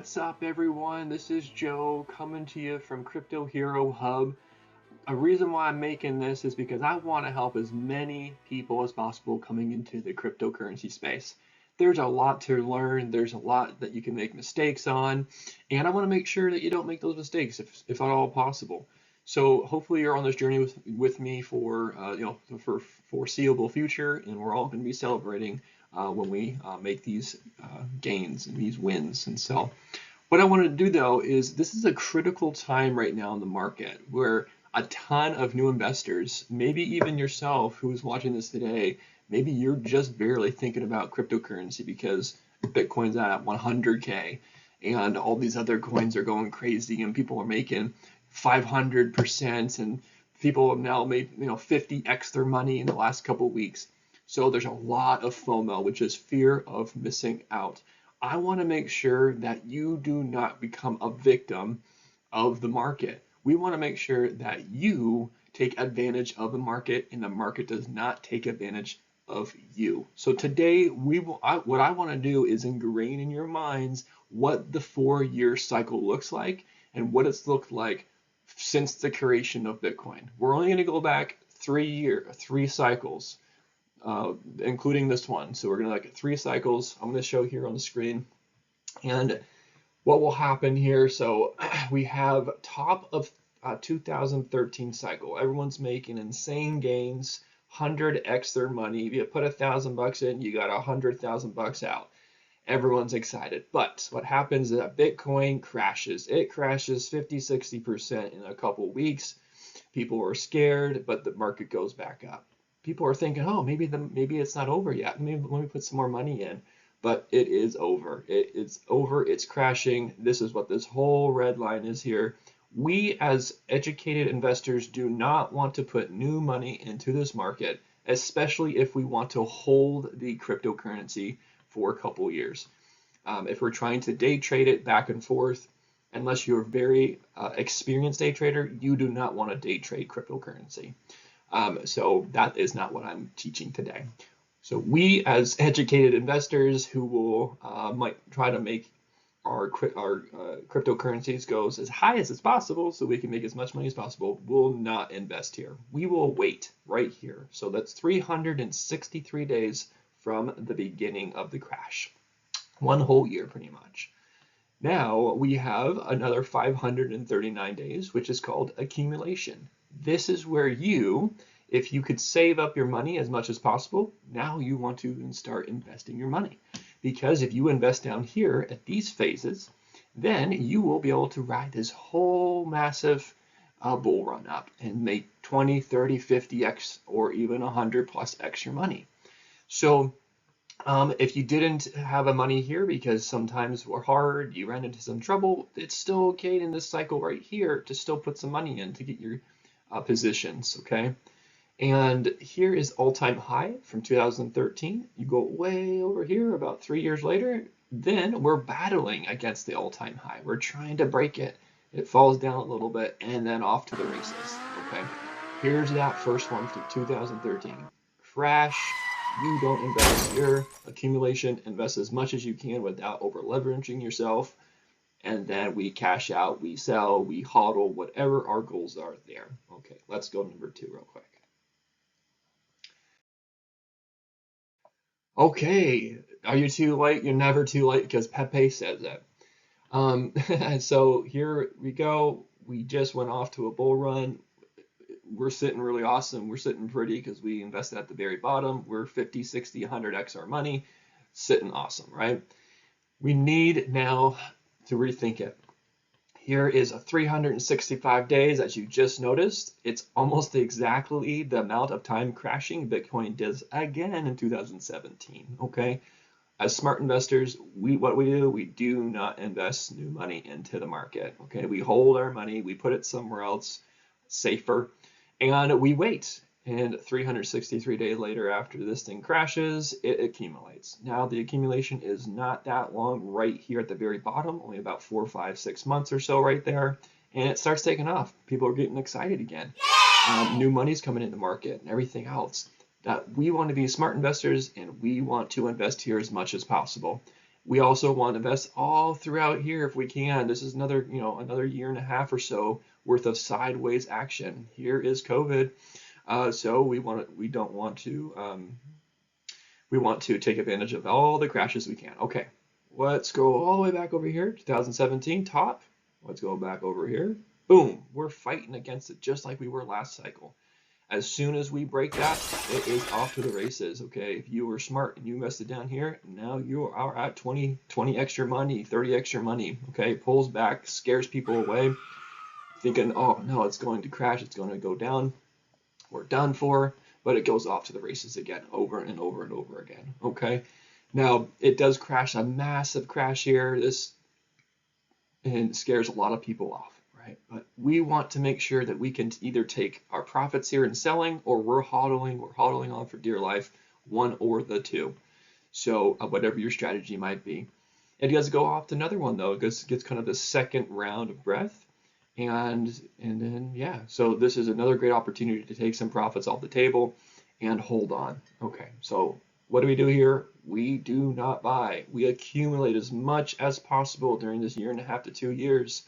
What's up, everyone? This is Joe coming to you from Crypto Hero Hub. A reason why I'm making this is because I want to help as many people as possible coming into the cryptocurrency space. There's a lot to learn, there's a lot that you can make mistakes on, and I want to make sure that you don't make those mistakes if at all possible. So hopefully you're on this journey with me for for foreseeable future, and we're all going to be celebrating when we make these gains and these wins. And so what I wanted to do though is this is a critical time right now in the market where a ton of new investors, maybe even yourself who's watching this today, maybe you're just barely thinking about cryptocurrency because Bitcoin's at 100K and all these other coins are going crazy and people are making 500% and people have now made 50x their money in the last couple of weeks. So there's a lot of FOMO, which is fear of missing out. I want to make sure that you do not become a victim of the market. We want to make sure that you take advantage of the market and the market does not take advantage of you. So today, what I want to do is ingrain in your minds what the 4-year cycle looks like and what it's looked like since the creation of Bitcoin. We're only going to go back 3 cycles. Including this one. So we're going to look at 3 cycles. I'm going to show here on the screen. And what will happen here, so we have top of 2013 cycle. Everyone's making insane gains, 100x their money. If you put $1,000 in, you got $100,000 out. Everyone's excited. But what happens is that Bitcoin crashes. It crashes 50-60% in a couple weeks. People are scared, but the market goes back up. People are thinking, oh, maybe it's not over yet. Maybe let me put some more money in. But it is over. It's over. It's crashing. This is what this whole red line is here. We as educated investors do not want to put new money into this market, especially if we want to hold the cryptocurrency for a couple years. If we're trying to day trade it back and forth, unless you're a very experienced day trader, you do not want to day trade cryptocurrency. So that is not what I'm teaching today. So we as educated investors who will might try to make our cryptocurrencies goes as high as it's possible so we can make as much money as possible will not invest here. We will wait right here. So that's 363 days from the beginning of the crash. 1 whole year pretty much. Now we have another 539 days, which is called accumulation. This is where if you could save up your money as much as possible, now you want to start investing your money. Because if you invest down here at these phases, then you will be able to ride this whole massive bull run up and make 20, 30, 50x or even 100+x your money. So if you didn't have a money here because sometimes we're hard, you ran into some trouble, it's still okay in this cycle right here to still put some money in to get your positions, okay? And here is all-time high from 2013. You go way over here about 3 years later, then we're battling against the all-time high. We're trying to break it. It falls down a little bit and then off to the races, okay? Here's that first one from 2013. Crash. You don't invest your accumulation. Invest as much as you can without over-leveraging yourself. And then we cash out, we sell, we HODL, whatever our goals are there. Okay, let's go number 2 real quick. Okay, are you too late? You're never too late because Pepe says that. So here we go. We just went off to a bull run. We're sitting really awesome. We're sitting pretty because we invested at the very bottom. We're 50, 60, 100x our money. Sitting awesome, right? We need now to rethink it. Here is a 365 days, as you just noticed. It's almost exactly the amount of time crashing Bitcoin does again in 2017, okay? As smart investors, we do not invest new money into the market, okay? We hold our money, we put it somewhere else, safer, and we wait. And 363 days later, after this thing crashes, it accumulates. Now, the accumulation is not that long right here at the very bottom, only about 4, 5, 6 months or so right there. And it starts taking off. People are getting excited again. New money's coming in the market and everything else. That we want to be smart investors and we want to invest here as much as possible. We also want to invest all throughout here if we can. This is another, another year and a half or so worth of sideways action. Here is COVID, so we want to take advantage of all the crashes we can. Okay, let's go all the way back over here. 2017 top. Let's go back over here. Boom, we're fighting against it just like we were last cycle. As soon as we break that, it is off to the races, okay? If you were smart and you invested down here, now you are at 20 extra money, 30 extra money, okay? Pulls back, scares people away, thinking, oh no, it's going to crash, it's going to go down, we're done for, but it goes off to the races again, over and over and over again, okay? Now, it does crash, a massive crash here, and scares a lot of people off. But we want to make sure that we can either take our profits here in selling, or we're hodling on for dear life, one or the two. So whatever your strategy might be. It does go off to another one though. It gets kind of the second round of breath. And then, yeah, so this is another great opportunity to take some profits off the table and hold on. Okay, so what do we do here? We do not buy. We accumulate as much as possible during this year and a half to 2 years.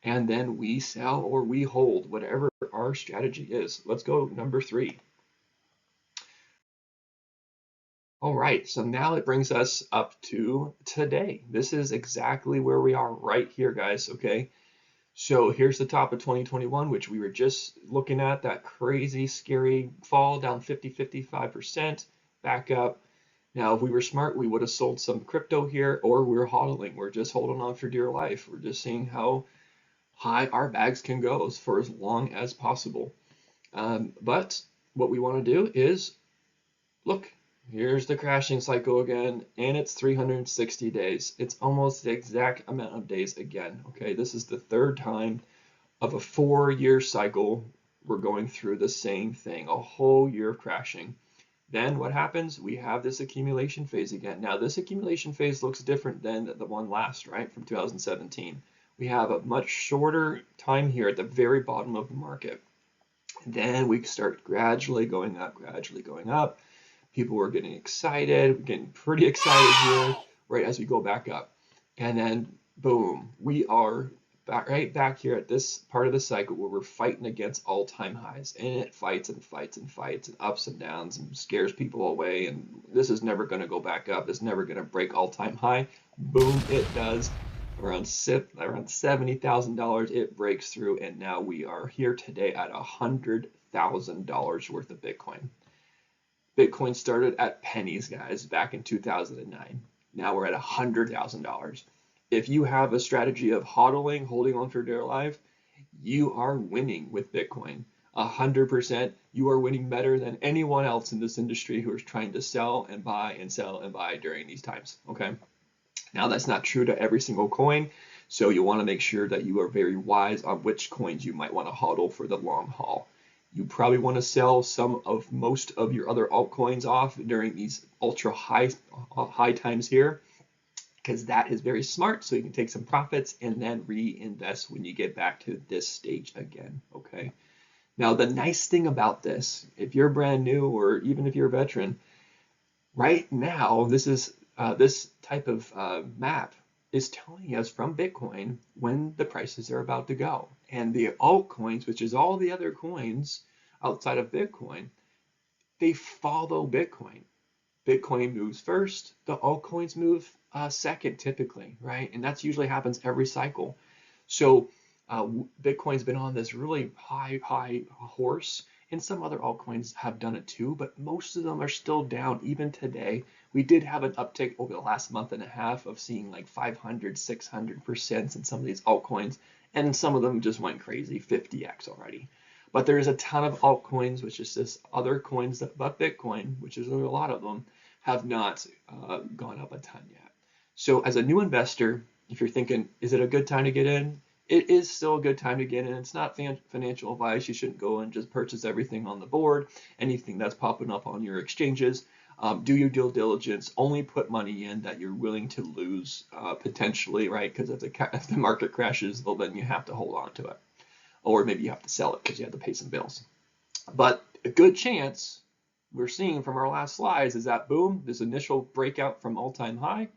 And then we sell or we hold, whatever our strategy is. Let's go number 3. All right, so now it brings us up to today. This is exactly where we are right here, guys, okay? So here's the top of 2021, which we were just looking at, that crazy, scary fall down 55%, back up. Now, if we were smart, we would have sold some crypto here, or we're hodling. We're just holding on for dear life. We're just seeing how high our bags can go for as long as possible. But what we want to do is, look, here's the crashing cycle again, and it's 360 days. It's almost the exact amount of days again. Okay, this is the third time of a 4-year cycle we're going through the same thing, a whole year of crashing. Then what happens? We have this accumulation phase again. Now, this accumulation phase looks different than the one last, right, from 2017. We have a much shorter time here at the very bottom of the market. Then we start gradually going up, People were getting excited, we're getting pretty excited here, right as we go back up. And then, boom, we are right back here at this part of the cycle where we're fighting against all-time highs. And it fights and fights and fights and ups and downs and scares people away. And this is never going to go back up. It's never going to break all-time high. Boom, it does. Around $70,000, it breaks through, and now we are here today at $100,000 worth of Bitcoin. Bitcoin started at pennies, guys, back in 2009. Now we're at $100,000. If you have a strategy of hodling, holding on for dear life, you are winning with Bitcoin. 100%, you are winning better than anyone else in this industry who is trying to sell and buy and sell and buy during these times, okay? Now, that's not true to every single coin, so you want to make sure that you are very wise on which coins you might want to hodl for the long haul. You probably want to sell most of your other altcoins off during these ultra high times here, because that is very smart, so you can take some profits and then reinvest when you get back to this stage again, okay? Now, the nice thing about this, if you're brand new or even if you're a veteran, right now, this type of map is telling us from Bitcoin when the prices are about to go. And the altcoins, which is all the other coins outside of Bitcoin, they follow Bitcoin. Bitcoin moves first, the altcoins move second typically, right? And that's usually happens every cycle. So Bitcoin's been on this really high horse, and some other altcoins have done it too, but most of them are still down even today. We did have an uptick over the last month and a half of seeing like 500, 600% in some of these altcoins, and some of them just went crazy, 50x already. But there's a ton of altcoins, which is just other coins but Bitcoin, which is a lot of them, have not gone up a ton yet. So as a new investor, if you're thinking, is it a good time to get in? It is still a good time to get in. It's not financial advice. You shouldn't go and just purchase everything on the board, anything that's popping up on your exchanges. Do your due diligence. Only put money in that you're willing to lose potentially, right? Because if the market crashes, well, then you have to hold on to it. Or maybe you have to sell it because you have to pay some bills. But a good chance we're seeing from our last slides is that, boom, this initial breakout from all-time high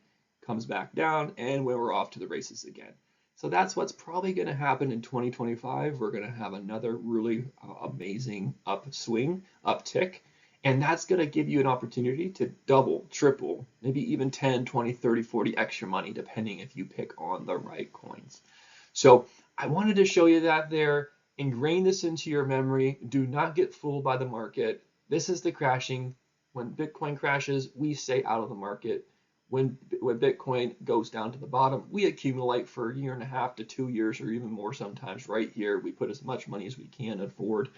comes back down, and when we're off to the races again. So that's what's probably going to happen in 2025. We're going to have another really amazing upswing, uptick, and that's going to give you an opportunity to double, triple, maybe even 10, 20, 30, 40 extra money, depending if you pick on the right coins. So I wanted to show you that there. Ingrain this into your memory. Do not get fooled by the market. This is the crashing. When Bitcoin crashes, we stay out of the market. When Bitcoin goes down to the bottom, we accumulate for a year and a half to 2 years or even more sometimes right here. We put as much money as we can afford,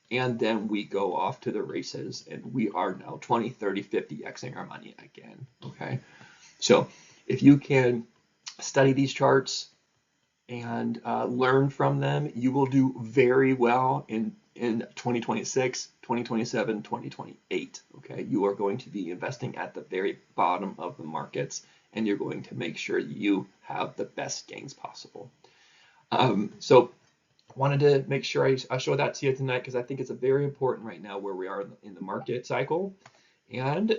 and then we go off to the races, and we are now 20, 30, 50xing our money again, okay? So if you can study these charts and learn from them, you will do very well in 2026, 2027, 2028. Okay, you are going to be investing at the very bottom of the markets, and you're going to make sure you have the best gains possible. So wanted to make sure I show that to you tonight because I think it's a very important right now where we are in the market cycle. And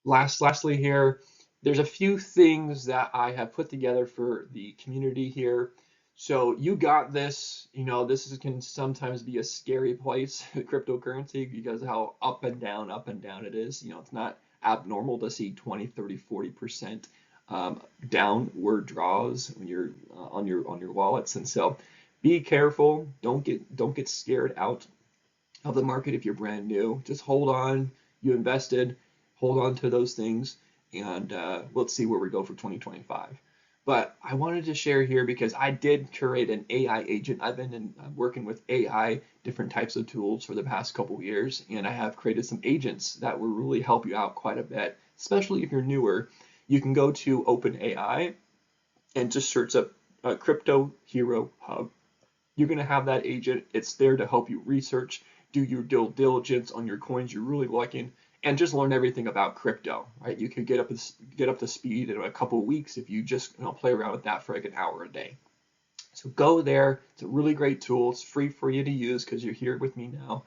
lastly here, there's a few things that I have put together for the community here. So you got this, this can sometimes be a scary place, cryptocurrency, because how up and down it is. It's not abnormal to see 20, 30, 40% downward draws when you're on your wallets. And so be careful. Don't get scared out of the market if you're brand new. Just hold on. You invested. Hold on to those things, and let's see where we go for 2025. But I wanted to share here because I did curate an AI agent. I've been working with AI, different types of tools for the past couple of years, and I have created some agents that will really help you out quite a bit, especially if you're newer. You can go to OpenAI and just search up Crypto Hero Hub. You're going to have that agent. It's there to help you research, do your due diligence on your coins you're really liking, and just learn everything about crypto, right? You can get up to speed in a couple of weeks if you just play around with that for like an hour a day. So go there. It's a really great tool. It's free for you to use because you're here with me now.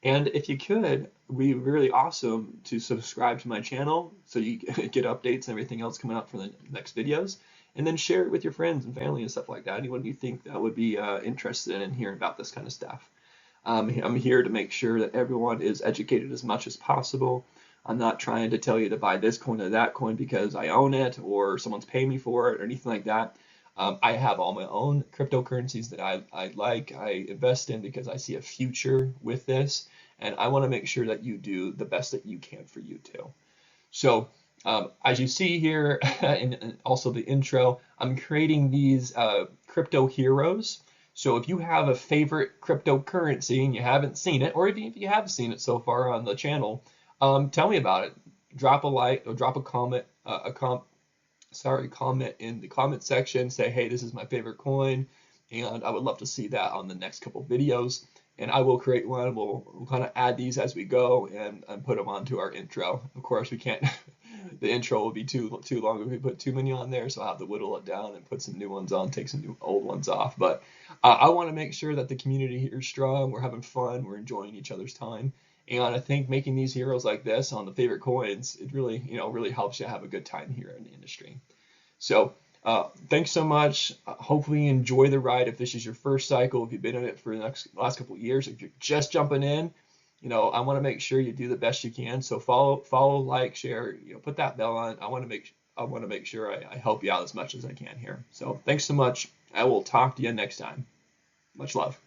And if you could, it would be really awesome to subscribe to my channel so you get updates and everything else coming up for the next videos. And then share it with your friends and family and stuff like that. Anyone you think that would be interested in hearing about this kind of stuff. I'm here to make sure that everyone is educated as much as possible. I'm not trying to tell you to buy this coin or that coin because I own it or someone's paying me for it or anything like that. I have all my own cryptocurrencies that I like, I invest in because I see a future with this, and I want to make sure that you do the best that you can for you too. So as you see here, and also the intro, I'm creating these crypto heroes. So if you have a favorite cryptocurrency and you haven't seen it, or if you have seen it so far on the channel, tell me about it. Drop a like or drop a comment, comment in the comment section. Say, hey, this is my favorite coin, and I would love to see that on the next couple videos. And I will create one. We'll kind of add these as we go and put them onto our intro. Of course, we can't. The intro will be too long if we put too many on there, so I'll have to whittle it down and put some new ones on, take some new old ones off. But I want to make sure that the community here is strong. We're having fun. We're enjoying each other's time. And I think making these heroes like this on the favorite coins, it really, really helps you have a good time here in the industry. So thanks so much. Hopefully you enjoy the ride if this is your first cycle, if you've been in it for the last couple of years. If you're just jumping in, I want to make sure you do the best you can. So follow, like, share, put that bell on. I want to make sure I help you out as much as I can here. So thanks so much. I will talk to you next time. Much love.